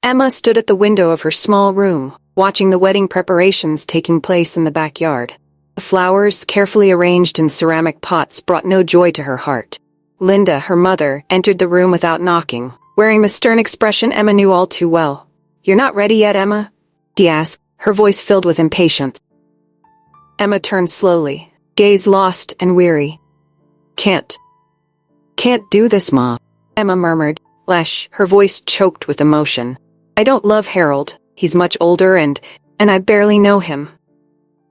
Emma stood at the window of her small room, watching the wedding preparations taking place in the backyard. The flowers, carefully arranged in ceramic pots, brought no joy to her heart. Linda, her mother, entered the room without knocking, wearing the stern expression Emma knew all too well. "You're not ready yet, Emma?" she asked, her voice filled with impatience. Emma turned slowly, gaze lost and weary. Can't do this, Ma," Emma murmured, her voice choked with emotion. "I don't love Harold. He's much older and I barely know him."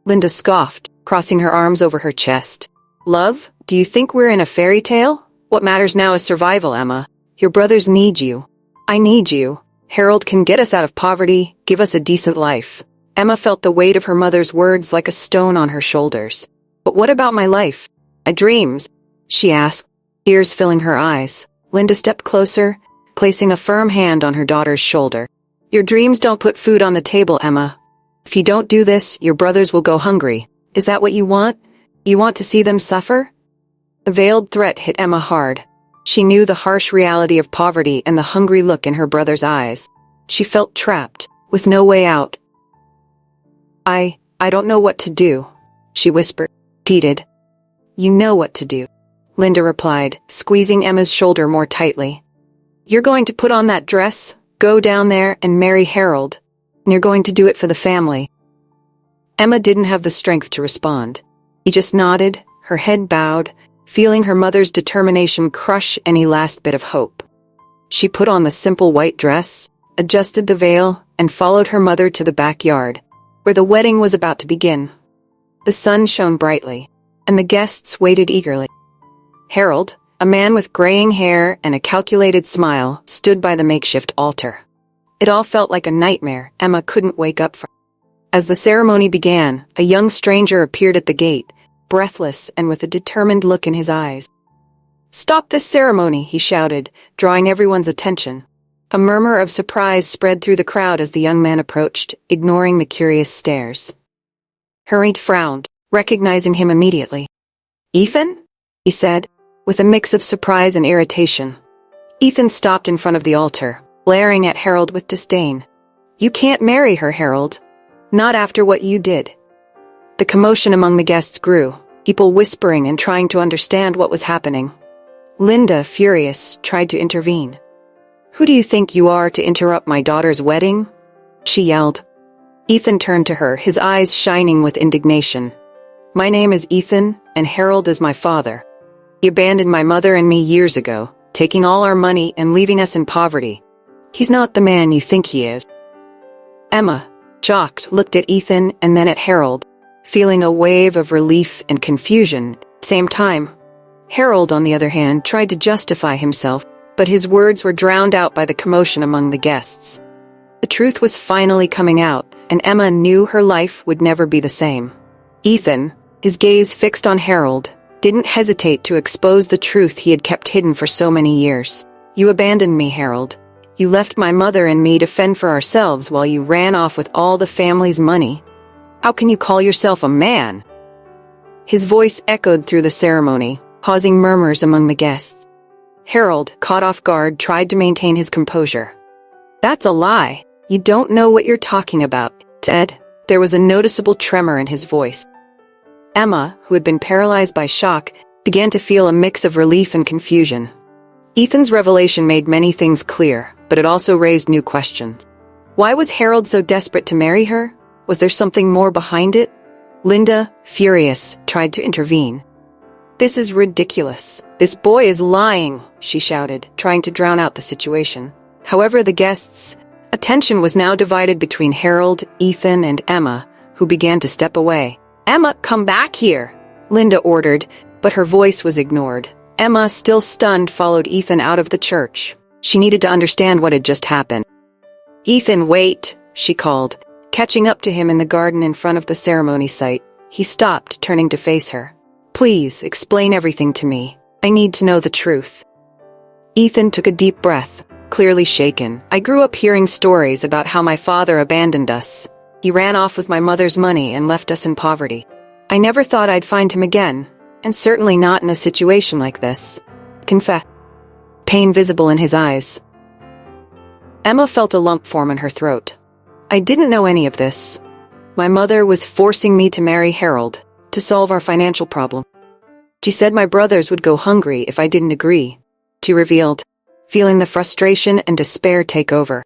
Linda scoffed, crossing her arms over her chest. "Love? Do you think we're in a fairy tale? What matters now is survival, Emma. Your brothers need you. I need you. Harold can get us out of poverty, give us a decent life." Emma felt the weight of her mother's words like a stone on her shoulders. "But what about my life? My dreams?" she asked, tears filling her eyes. Linda stepped closer, placing a firm hand on her daughter's shoulder. "Your dreams don't put food on the table, Emma. If you don't do this, your brothers will go hungry. Is that what you want? You want to see them suffer?" The veiled threat hit Emma hard. She knew the harsh reality of poverty and the hungry look in her brother's eyes. She felt trapped, with no way out. I don't know what to do," she whispered, repeated. "You know what to do," Linda replied, squeezing Emma's shoulder more tightly. "You're going to put on that dress, go down there and marry Harold. And you're going to do it for the family." Emma didn't have the strength to respond. She just nodded, her head bowed, feeling her mother's determination crush any last bit of hope. She put on the simple white dress, adjusted the veil, and followed her mother to the backyard, where the wedding was about to begin. The sun shone brightly, and the guests waited eagerly. Harold, a man with graying hair and a calculated smile, stood by the makeshift altar. It all felt like a nightmare Emma couldn't wake up from. As the ceremony began, a young stranger appeared at the gate, breathless and with a determined look in his eyes. "Stop this ceremony," he shouted, drawing everyone's attention. A murmur of surprise spread through the crowd as the young man approached, ignoring the curious stares. Harold frowned, recognizing him immediately. "Ethan?" he said, with a mix of surprise and irritation. Ethan stopped in front of the altar, glaring at Harold with disdain. "You can't marry her, Harold. Not after what you did." The commotion among the guests grew, people whispering and trying to understand what was happening. Linda, furious, tried to intervene. "Who do you think you are to interrupt my daughter's wedding?" she yelled. Ethan turned to her, his eyes shining with indignation. "My name is Ethan, and Harold is my father. He abandoned my mother and me years ago, taking all our money and leaving us in poverty. He's not the man you think he is." Emma, shocked, looked at Ethan and then at Harold, feeling a wave of relief and confusion at the same time. Harold, on the other hand, tried to justify himself, but his words were drowned out by the commotion among the guests. The truth was finally coming out, and Emma knew her life would never be the same. Ethan, his gaze fixed on Harold, didn't hesitate to expose the truth he had kept hidden for so many years. "You abandoned me, Harold. You left my mother and me to fend for ourselves while you ran off with all the family's money. How can you call yourself a man?" His voice echoed through the ceremony, causing murmurs among the guests. Harold, caught off guard, tried to maintain his composure. "That's a lie. You don't know what you're talking about," he said. There was a noticeable tremor in his voice. Emma, who had been paralyzed by shock, began to feel a mix of relief and confusion. Ethan's revelation made many things clear, but it also raised new questions. Why was Harold so desperate to marry her? Was there something more behind it? Linda, furious, tried to intervene. "This is ridiculous. This boy is lying," she shouted, trying to drown out the situation. However, the guests' attention was now divided between Harold, Ethan, and Emma, who began to step away. "Emma, come back here," Linda ordered, but her voice was ignored. Emma, still stunned, followed Ethan out of the church. She needed to understand what had just happened. "Ethan, wait," she called, catching up to him in the garden in front of the ceremony site. He stopped, turning to face her. "Please, explain everything to me. I need to know the truth." Ethan took a deep breath, clearly shaken. "I grew up hearing stories about how my father abandoned us. He ran off with my mother's money and left us in poverty. I never thought I'd find him again, and certainly not in a situation like this," confessed, pain visible in his eyes. Emma felt a lump form in her throat. I didn't know any of this. My mother was forcing me to marry Harold to solve our financial problem. She said my brothers would go hungry if I didn't agree, she revealed, feeling the frustration and despair take over.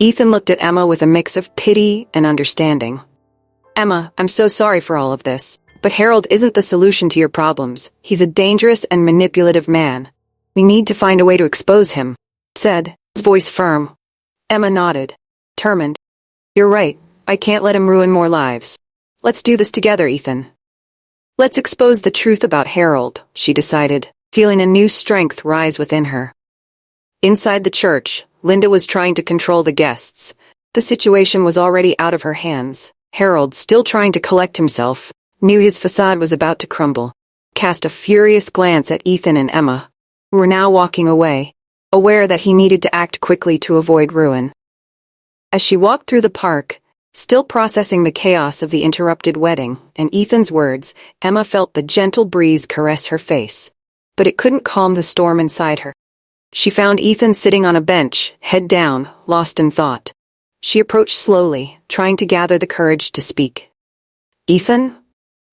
Ethan looked at Emma with a mix of pity and understanding. Emma, I'm so sorry for all of this, but Harold isn't the solution to your problems. He's a dangerous and manipulative man. We need to find a way to expose him, said, his voice firm. Emma nodded, determined. You're right, I can't let him ruin more lives. Let's do this together, Ethan. Let's expose the truth about Harold, she decided, feeling a new strength rise within her. Inside the church, Linda was trying to control the guests. The situation was already out of her hands. Harold, still trying to collect himself, knew his facade was about to crumble. Cast a furious glance at Ethan and Emma, who were now walking away, aware that he needed to act quickly to avoid ruin. As she walked through the park, still processing the chaos of the interrupted wedding and Ethan's words, Emma felt the gentle breeze caress her face. But it couldn't calm the storm inside her. She found Ethan sitting on a bench, head down, lost in thought. She approached slowly, trying to gather the courage to speak. Ethan?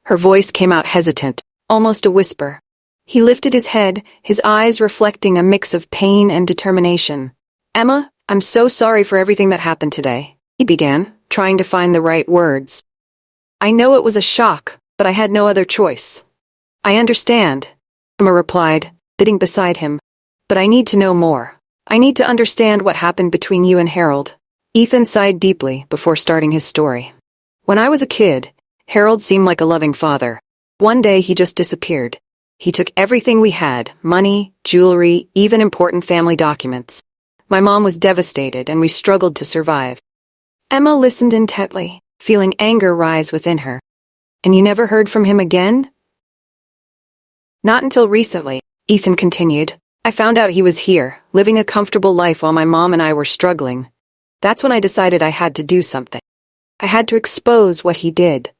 Her voice came out hesitant, almost a whisper. He lifted his head, his eyes reflecting a mix of pain and determination. Emma, I'm so sorry for everything that happened today, he began, trying to find the right words. I know it was a shock, but I had no other choice. I understand, Emma replied, sitting beside him. But I need to know more. I need to understand what happened between you and Harold. Ethan sighed deeply before starting his story. When I was a kid, Harold seemed like a loving father. One day he just disappeared. He took everything we had, money, jewelry, even important family documents. My mom was devastated and we struggled to survive. Emma listened intently, feeling anger rise within her. And you never heard from him again? Not until recently, Ethan continued. I found out he was here, living a comfortable life while my mom and I were struggling. That's when I decided I had to do something. I had to expose what he did.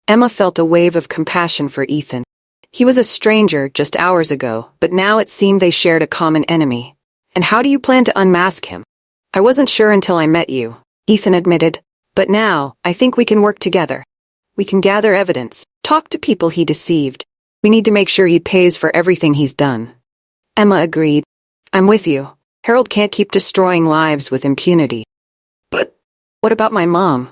Emma felt a wave of compassion for Ethan. He was a stranger just hours ago, but now it seemed they shared a common enemy. And how do you plan to unmask him? I wasn't sure until I met you, Ethan admitted. But now, I think we can work together. We can gather evidence, talk to people he deceived. We need to make sure he pays for everything he's done. Emma agreed. I'm with you. Harold can't keep destroying lives with impunity. But what about my mom?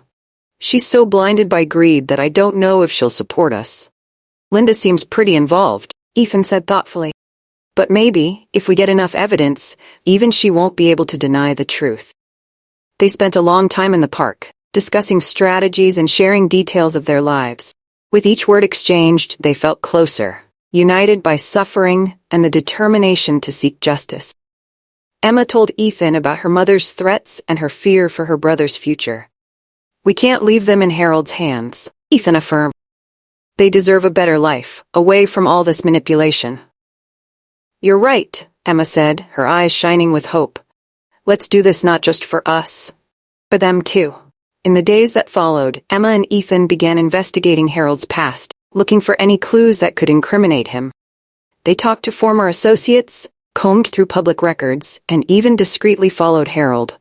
She's so blinded by greed that I don't know if she'll support us. Linda seems pretty involved, Ethan said thoughtfully. But maybe, if we get enough evidence, even she won't be able to deny the truth. They spent a long time in the park, discussing strategies and sharing details of their lives. With each word exchanged, they felt closer, united by suffering and the determination to seek justice. Emma told Ethan about her mother's threats and her fear for her brother's future. We can't leave them in Harold's hands, Ethan affirmed. They deserve a better life, away from all this manipulation. You're right, Emma said, her eyes shining with hope. Let's do this not just for us, for them too. In the days that followed, Emma and Ethan began investigating Harold's past, looking for any clues that could incriminate him. They talked to former associates, combed through public records, and even discreetly followed Harold,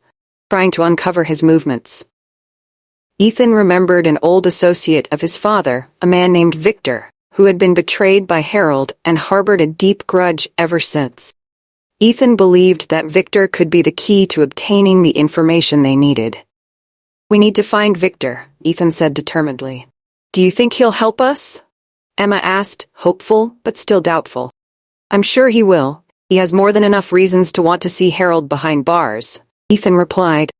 trying to uncover his movements. Ethan remembered an old associate of his father, a man named Victor, who had been betrayed by Harold and harbored a deep grudge ever since. Ethan believed that Victor could be the key to obtaining the information they needed. We need to find Victor, Ethan said determinedly. Do you think he'll help us? Emma asked, hopeful but still doubtful. I'm sure he will. He has more than enough reasons to want to see Harold behind bars, Ethan replied.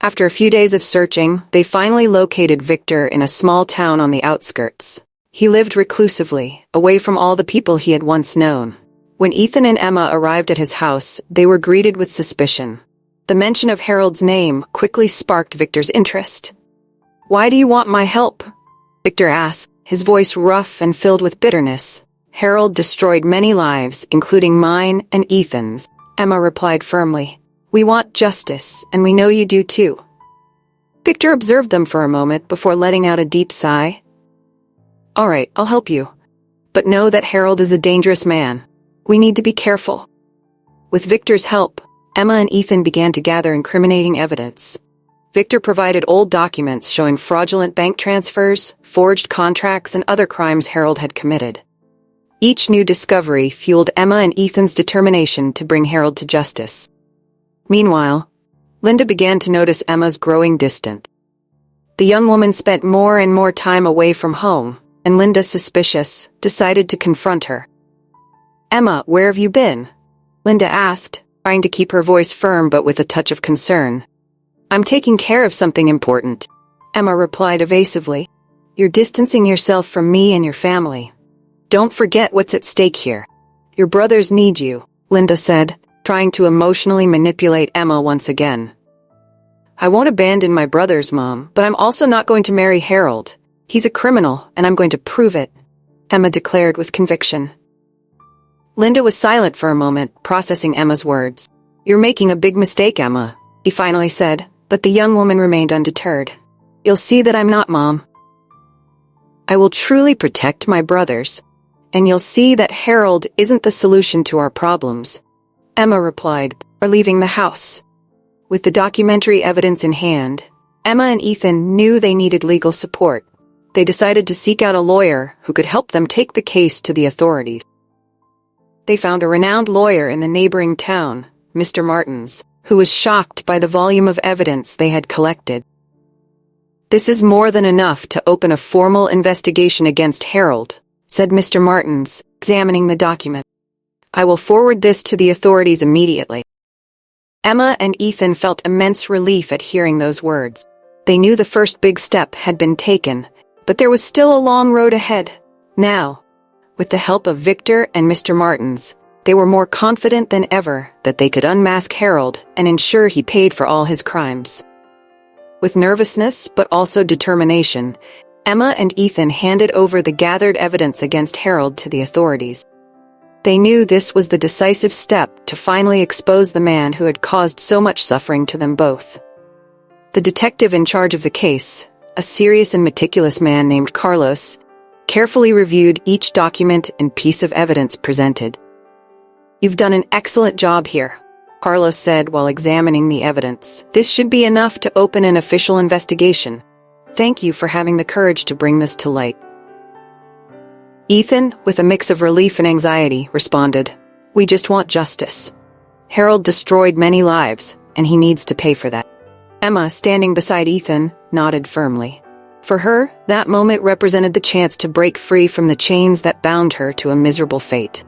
After a few days of searching, they finally located Victor in a small town on the outskirts. He lived reclusively, away from all the people he had once known. When Ethan and Emma arrived at his house, they were greeted with suspicion. The mention of Harold's name quickly sparked Victor's interest. Why do you want my help? Victor asked, his voice rough and filled with bitterness. Harold destroyed many lives, including mine and Ethan's, Emma replied firmly. We want justice, and we know you do too. Victor observed them for a moment before letting out a deep sigh. All right, I'll help you. But know that Harold is a dangerous man. We need to be careful. With Victor's help, Emma and Ethan began to gather incriminating evidence. Victor provided old documents showing fraudulent bank transfers, forged contracts, and other crimes Harold had committed. Each new discovery fueled Emma and Ethan's determination to bring Harold to justice. Meanwhile, Linda began to notice Emma's growing distance. The young woman spent more and more time away from home, and Linda, suspicious, decided to confront her. "Emma, where have you been?" Linda asked, trying to keep her voice firm but with a touch of concern. "I'm taking care of something important," Emma replied evasively. "You're distancing yourself from me and your family. Don't forget what's at stake here. Your brothers need you," Linda said, trying to emotionally manipulate Emma once again. "I won't abandon my brothers, Mom, but I'm also not going to marry Harold. He's a criminal, and I'm going to prove it," Emma declared with conviction. Linda was silent for a moment, processing Emma's words. "You're making a big mistake, Emma," he finally said, but the young woman remained undeterred. "You'll see that I'm not, Mom. I will truly protect my brothers, and you'll see that Harold isn't the solution to our problems," Emma replied, before leaving the house. With the documentary evidence in hand, Emma and Ethan knew they needed legal support. They decided to seek out a lawyer who could help them take the case to the authorities. They found a renowned lawyer in the neighboring town, Mr. Martins, who was shocked by the volume of evidence they had collected. "This is more than enough to open a formal investigation against Harold," said Mr. Martins, examining the document. "I will forward this to the authorities immediately." Emma and Ethan felt immense relief at hearing those words. They knew the first big step had been taken, but there was still a long road ahead. Now, with the help of Victor and Mr. Martins, they were more confident than ever that they could unmask Harold and ensure he paid for all his crimes. With nervousness but also determination, Emma and Ethan handed over the gathered evidence against Harold to the authorities. They knew this was the decisive step to finally expose the man who had caused so much suffering to them both. The detective in charge of the case, a serious and meticulous man named Carlos, carefully reviewed each document and piece of evidence presented. "You've done an excellent job here," Carlos said while examining the evidence. "This should be enough to open an official investigation. Thank you for having the courage to bring this to light." Ethan, with a mix of relief and anxiety, responded, "We just want justice. Harold destroyed many lives, and he needs to pay for that." Emma, standing beside Ethan, nodded firmly. For her, that moment represented the chance to break free from the chains that bound her to a miserable fate.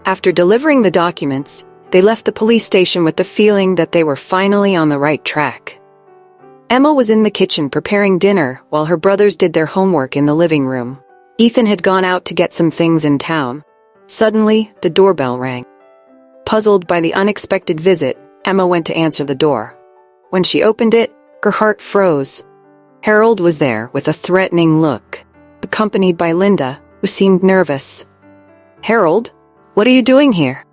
After delivering the documents, they left the police station with the feeling that they were finally on the right track. Emma was in the kitchen preparing dinner while her brothers did their homework in the living room. Ethan had gone out to get some things in town. Suddenly, the doorbell rang. Puzzled by the unexpected visit, Emma went to answer the door. When she opened it, her heart froze. Harold was there with a threatening look, accompanied by Linda, who seemed nervous. "Harold, what are you doing here?"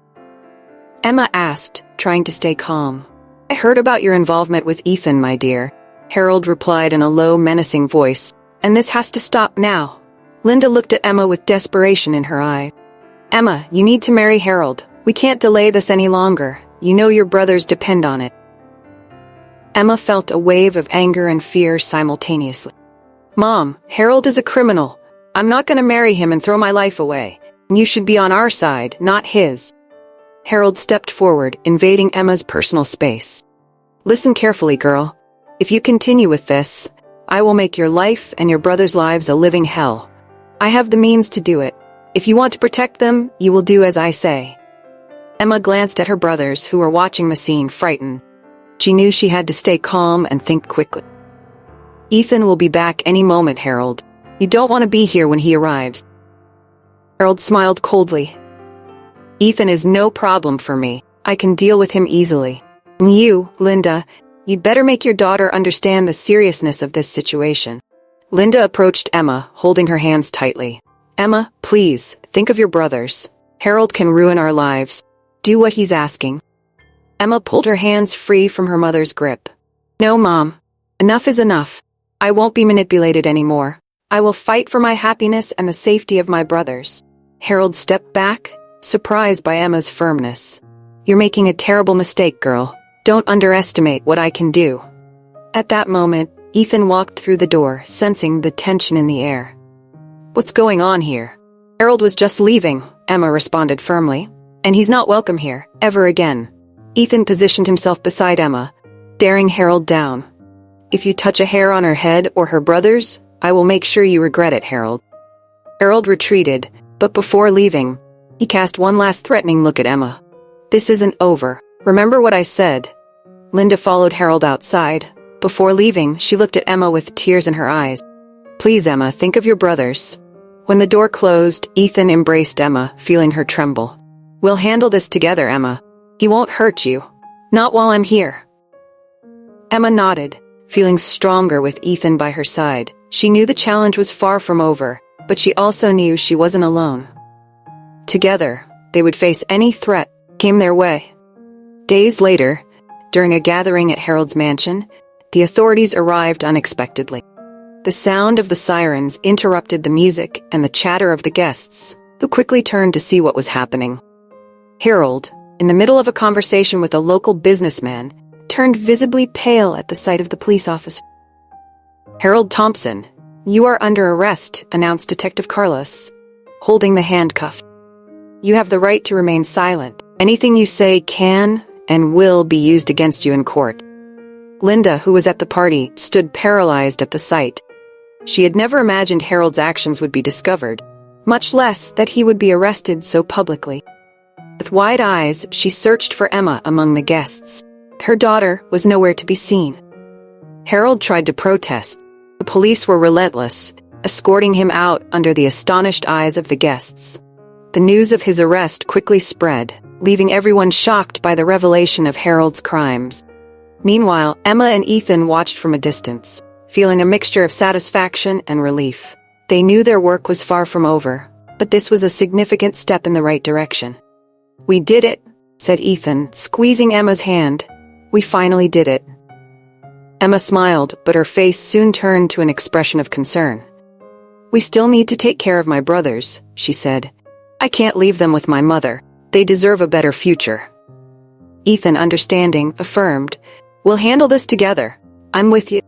Emma asked, trying to stay calm. "I heard about your involvement with Ethan, my dear," Harold replied in a low, menacing voice, "and this has to stop now." Linda looked at Emma with desperation in her eye. "Emma, you need to marry Harold. We can't delay this any longer. You know your brothers depend on it." Emma felt a wave of anger and fear simultaneously. "Mom, Harold is a criminal. I'm not going to marry him and throw my life away. You should be on our side, not his." Harold stepped forward, invading Emma's personal space. "Listen carefully, girl. If you continue with this, I will make your life and your brothers' lives a living hell. I have the means to do it. If you want to protect them, you will do as I say." Emma glanced at her brothers, who were watching the scene, frightened. She knew she had to stay calm and think quickly. "Ethan will be back any moment, Harold. You don't want to be here when he arrives." Harold smiled coldly. "Ethan is no problem for me. I can deal with him easily. And you, Linda, you'd better make your daughter understand the seriousness of this situation." Linda approached Emma, holding her hands tightly. "Emma, please, think of your brothers. Harold can ruin our lives. Do what he's asking." Emma pulled her hands free from her mother's grip. "No, Mom. Enough is enough. I won't be manipulated anymore. I will fight for my happiness and the safety of my brothers." Harold stepped back, surprised by Emma's firmness. You're making a terrible mistake, girl. Don't underestimate what I can do. At that moment, Ethan walked through the door, sensing the tension in the air. What's going on here? Harold was just leaving, Emma responded firmly. And he's not welcome here, ever again. Ethan positioned himself beside Emma, staring Harold down. If you touch a hair on her head or her brother's, I will make sure you regret it, Harold. Harold retreated, but before leaving, he cast one last threatening look at Emma. This isn't over. Remember what I said. Linda followed Harold outside. Before leaving, she looked at Emma with tears in her eyes. Please, Emma, think of your brothers. When the door closed, Ethan embraced Emma, feeling her tremble. We'll handle this together, Emma. He won't hurt you. Not while I'm here. Emma nodded, feeling stronger with Ethan by her side. She knew the challenge was far from over, but she also knew she wasn't alone. Together, they would face any threat that came their way. Days later, during a gathering at Harold's mansion, the authorities arrived unexpectedly. The sound of the sirens interrupted the music and the chatter of the guests, who quickly turned to see what was happening. Harold, in the middle of a conversation with a local businessman, turned visibly pale at the sight of the police officer. Harold Thompson, you are under arrest, announced Detective Carlos, holding the handcuffs. You have the right to remain silent. Anything you say can and will be used against you in court. Linda, who was at the party, stood paralyzed at the sight. She had never imagined Harold's actions would be discovered, much less that he would be arrested so publicly. With wide eyes, she searched for Emma among the guests. Her daughter was nowhere to be seen. Harold tried to protest. The police were relentless, escorting him out under the astonished eyes of the guests. The news of his arrest quickly spread, leaving everyone shocked by the revelation of Harold's crimes. Meanwhile, Emma and Ethan watched from a distance, feeling a mixture of satisfaction and relief. They knew their work was far from over, but this was a significant step in the right direction. We did it, said Ethan, squeezing Emma's hand. We finally did it. Emma smiled, but her face soon turned to an expression of concern. We still need to take care of my brothers, she said. I can't leave them with my mother. They deserve a better future. Ethan, understanding, affirmed, We'll handle this together. I'm with you.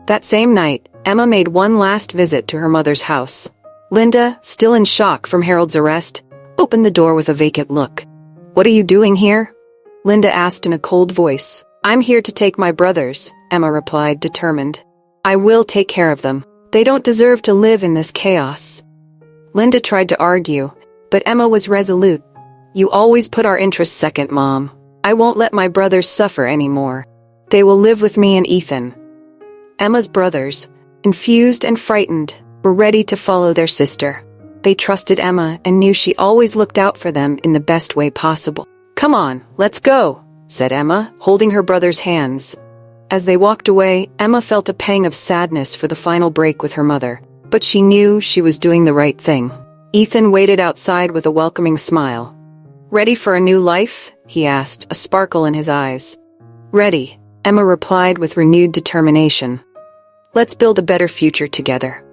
That same night, Emma made one last visit to her mother's house. Linda, still in shock from Harold's arrest, opened the door with a vacant look. What are you doing here? Linda asked in a cold voice. I'm here to take my brothers, Emma replied, determined. I will take care of them. They don't deserve to live in this chaos. Linda tried to argue, but Emma was resolute. You always put our interests second, Mom. I won't let my brothers suffer anymore. They will live with me and Ethan. Emma's brothers, confused and frightened, were ready to follow their sister. They trusted Emma and knew she always looked out for them in the best way possible. Come on, let's go, said Emma, holding her brother's hands. As they walked away, Emma felt a pang of sadness for the final break with her mother, but she knew she was doing the right thing. Ethan waited outside with a welcoming smile. Ready for a new life? He asked, a sparkle in his eyes. Ready, Emma replied with renewed determination. Let's build a better future together.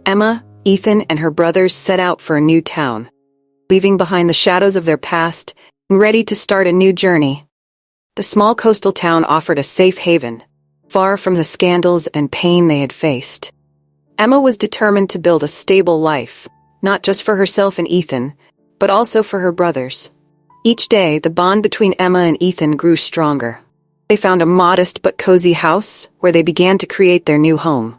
Emma, Ethan, and her brothers set out for a new town, leaving behind the shadows of their past and ready to start a new journey. The small coastal town offered a safe haven, far from the scandals and pain they had faced. Emma was determined to build a stable life, not just for herself and Ethan, but also for her brothers. Each day, the bond between Emma and Ethan grew stronger. They found a modest but cozy house where they began to create their new home.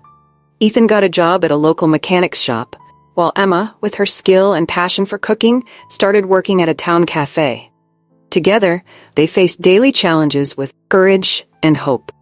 Ethan got a job at a local mechanics shop, while Emma, with her skill and passion for cooking, started working at a town cafe. Together, they faced daily challenges with courage and hope.